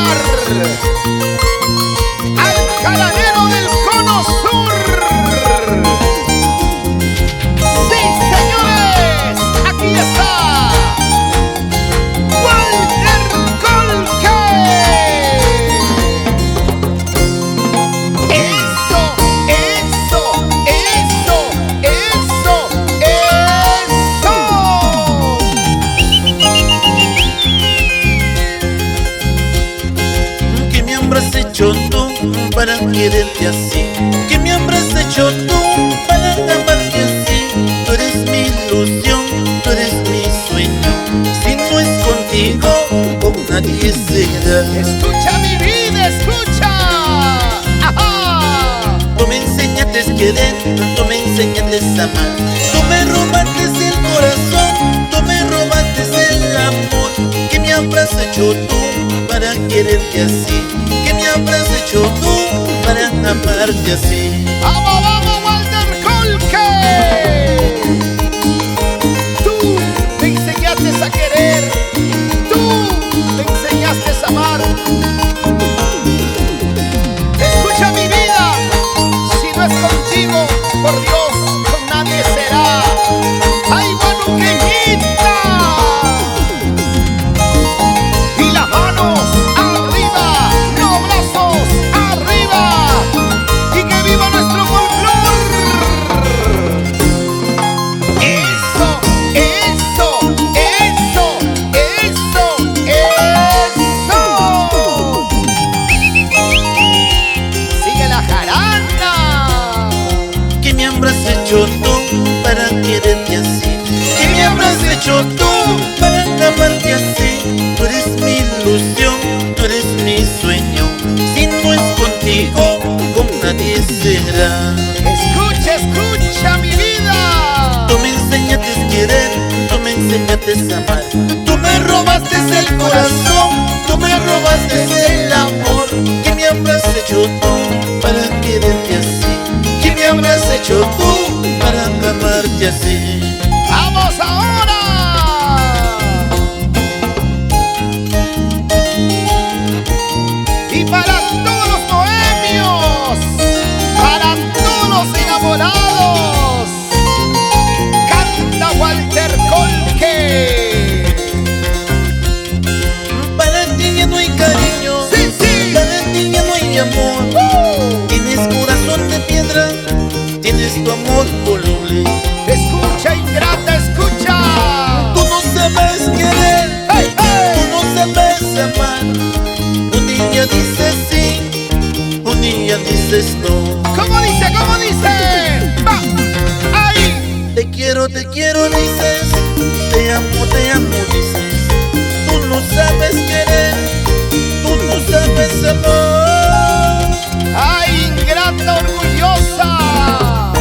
saludar al jalanero del Cono Sur. Sí, señores, aquí está Walter Colque. Eso, eso, eso, eso, eso. ¿Qué me habrás hecho tú para quererte así? ¿Qué me habrás hecho tú para amarte así? Tú eres mi ilusión, tú eres mi sueño. Si no es contigo, con nadie será. Escucha mi vida, escucha. Ajá. Tú me enseñaste a querer, tú me enseñaste a amar. Tú me robaste el corazón, tú me robaste el amor. ¿Qué me habrás hecho tú para quererte así? ¿Qué me habrás hecho tú para amarte así? Vamos, vamos, Walter Colque. Tú me enseñaste a querer, tú me enseñaste a amar. Escucha mi vida, si no es contigo, por Dios, con nadie será. ¡Ay, manuqueñita! Y las manos arriba, los brazos arriba, y que viva nuestro folclor. Eso, eso, eso, eso, eso. Sigue la jarana. ¿Qué me habrás hecho tú para quererte así? ¿Qué me habrás hecho tú para amarte así? Tú eres mi ilusión, tú eres mi sueño. Si no es contigo, con nadie será. Escucha, escucha mi vida. Tú me enseñaste a querer, tú me enseñaste a amar. Tú me robaste el corazón, tú me robaste el amor. ¿Qué me habrás hecho tú para quererte así? ¿Qué me habrás hecho tú para amarte así? ¡Vamos ahora! Y para todos los bohemios, para todos los enamorados, canta Walter Colque. Para ti ya no hay cariño, Sí, sí. para ti ya no hay amor. Tienes corazón de piedra, tienes tu amor voluble. Escucha, ingrata, escucha. Tú no sabes querer, ¡Hey, hey! tú no sabes amar. Un día dices sí, un día dices no. ¿Cómo dice? ¿Cómo dice? ¡Va! ¡Ahí! Te quiero, dices. Te amo, dices. Tú no sabes querer, tú no sabes amar. ¡Ay, ingrata orgullosa!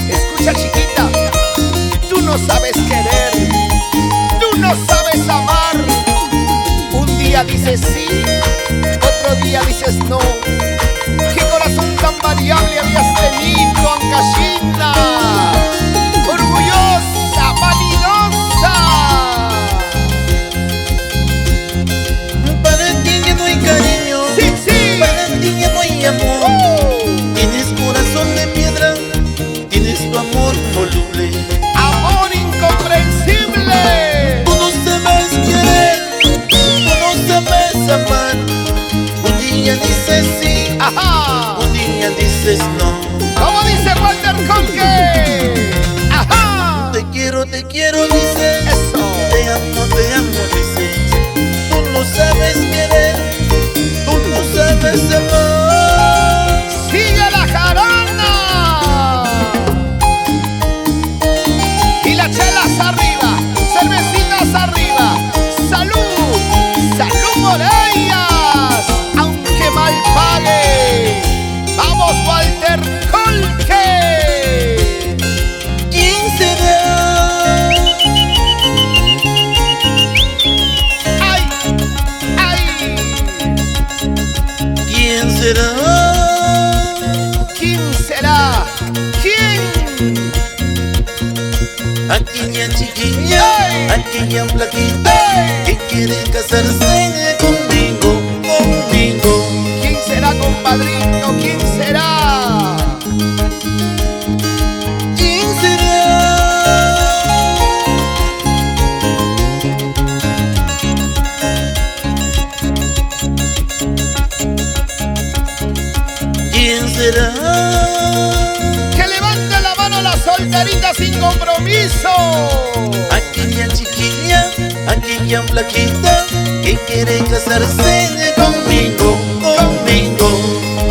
Escucha, chiquita, tú no sabes querer, tú no sabes amar. Un día dices sí, otro día dices no. ¿Qué corazón tan variable habías tenido, Ancashina? Orgullosa, vanidosa. Para ti ya no hay cariño, Sí, sí. para ti ya no hay amor. Tienes corazón de piedra, tienes tu amor voluble. Amor incomprensible. Tú no sabes querer, tú no sabes amar. Un día dices sí, Ajá. un día dices no. ¿Cómo dice Walter Colque? Ajá. Te quiero, dices. Eso. Te amo, dices. Tú no sabes querer, tú no sabes amar. Sigue la jarana. Y las chelas arriba, cervecitas arriba. Salud, salud por ellas, aunque mal pague. Vamos, Walter Colque. ¿Quién será? Ay, ay. ¿Quién será? ¿Quién será? ¿Quién? aquella chiquilla, aquella flaquita que quiere casarse conmigo, conmigo. ¿Quién será, compadrito? ¿Quién será? ¿Quién será? ¿Quién será? Que levante la mano la solterita sin compromiso. Aquella chiquilla, aquella flaquita que quiere casarse conmigo, conmigo.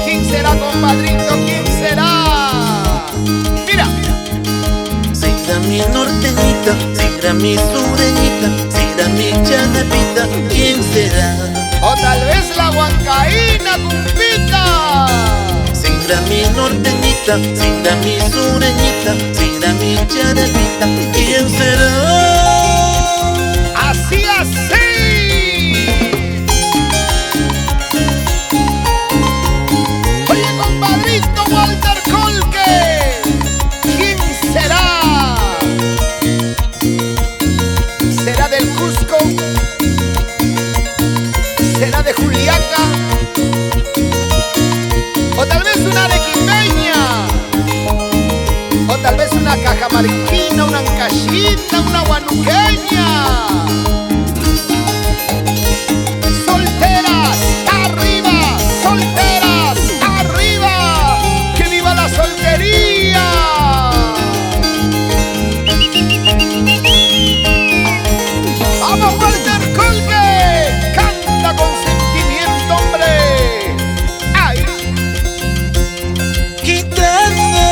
¿Quién será, compadrito? ¿Quién será? Mira. Será mi norteñita, será mi sureñita, será mi chanapita. ¿Quién será? O tal vez la huancaína, cumpita. Será mi norteñita, será mi sureñita, será mi chanapita. ¿Quién será? Así, así. Oye, compadrito Walter Colque, ¿quién será? ¿Será del Cusco? ¿Será de Juliaca? O tal vez una arequipeña, o tal vez una cajamarquina, una ancashita, una guanuqueña. Solteras, arriba, solteras, arriba, que viva la soltería. Vamos, Walter Colque, canta con sentimiento, hombre. Ay. Gitana,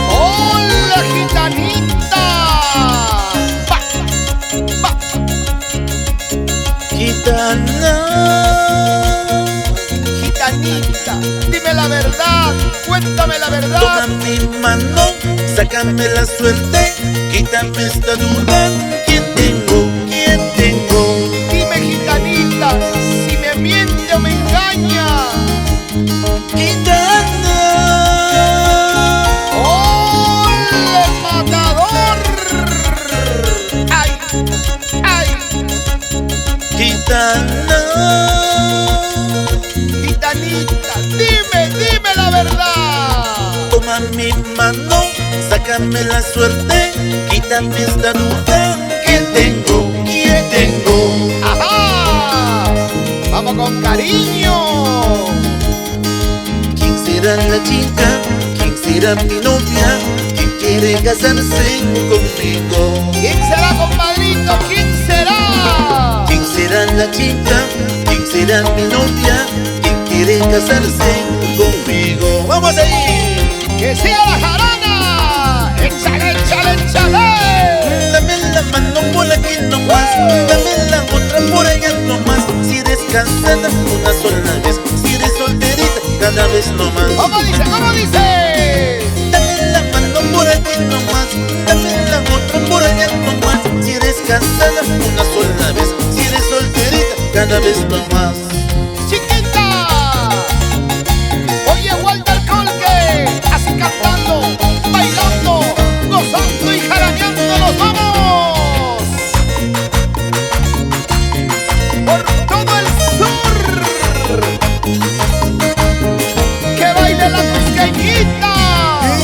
¡Hola, gitanita! ¡Va! ¡Va! gitana. Gitanita, dime la verdad, cuéntame la Toma verdad. mi mano, sácame la suerte, quítame esta duda. ¿Quién tengo? ¿Quién tengo? Dime, gitanita, si me miente o me engaña. Gitana, ¡Hola, matador! ¡Ay! ¡Ay! gitana. Gitanita, dime la verdad. Toma mi mano, sácame la suerte, quítame esta duda. ¿Quién tengo? ¿Quién tengo? ¡Ajá! ¡Vamos con cariño! ¿Quién será la chica? ¿Quién será mi novia? ¿Quién quiere casarse conmigo? ¿Quién será, compadrito? ¿Quién será? ¿Quién será la chica? ¿Quién será mi novia? ¿Quién quiere casarse conmigo? ¡Vamos ahí! ¡Que sea la jarana! ¡Échale, échale, échale! Dame la mano por aquí nomás, dame la otra por allá nomás. Si eres casada una sola vez, si eres solterita cada vez nomás. ¿Cómo dice? ¿Cómo dice? Dame la mano por aquí nomás, dame la otra por allá nomás. Si eres casada una sola vez, si eres solterita cada vez nomás. ¡Chiquita! Oye, Walter Colque, así cantando, bailando, gozando y jaraneando nos vamos por todo el sur. ¡Que baile la cusqueñita!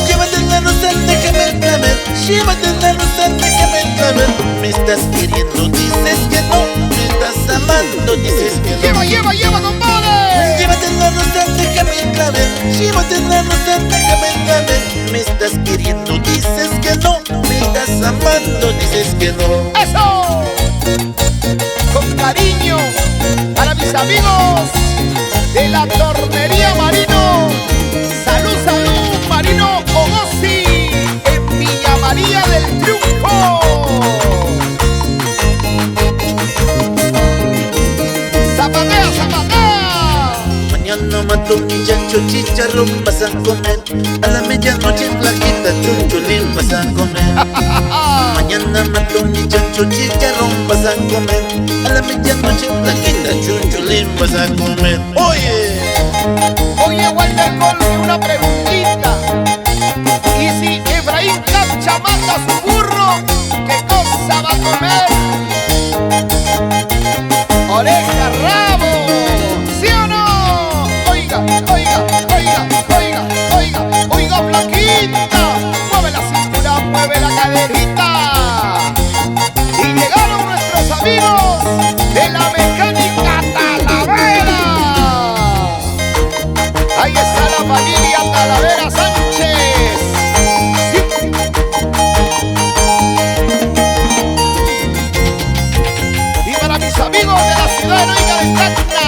Llévate la rosa, déjame el clavel. Llévate la rosa, déjame el clavel. Me estás queriendo, dices que no. Me estás amando, dices que no. Lleva, compadre. Llévate la rosa, déjame el clavel. Llévate la rosa, déjame el clavel. Me estás queriendo, dices que no. Me estás amando, dices que no. ¡Eso! Con cariño para mis amigos de la Tornería Marino. Salud, salud, Marino Ogosi, en Villa María del Triunfo. Zapatea, zapatea. Mañana mato un muchacho, chicharrón vas a comer. A la medianoche flaquita, chunchulín vas a comer. Mañana mato un muchacho, chicharrón vas a comer. A la medianoche flaquita, chunchulín vas a comer. Oye, Oye, Walter Colque, una preguntita. ¿Y si Efraín Capcha tomando su burro, ¿qué cosa va a comer? Oreja, rabo, ¿sí o no? Oiga, oiga, oiga, oiga, oiga, oiga, flaquita, mueve la cintura, mueve la caderita. Y llegaron nuestros amigos de la mecánica Talavera. Ahí está la familia Talavera Sánchez. Sí. Y para mis amigos de la ciudad heroica de Tacna,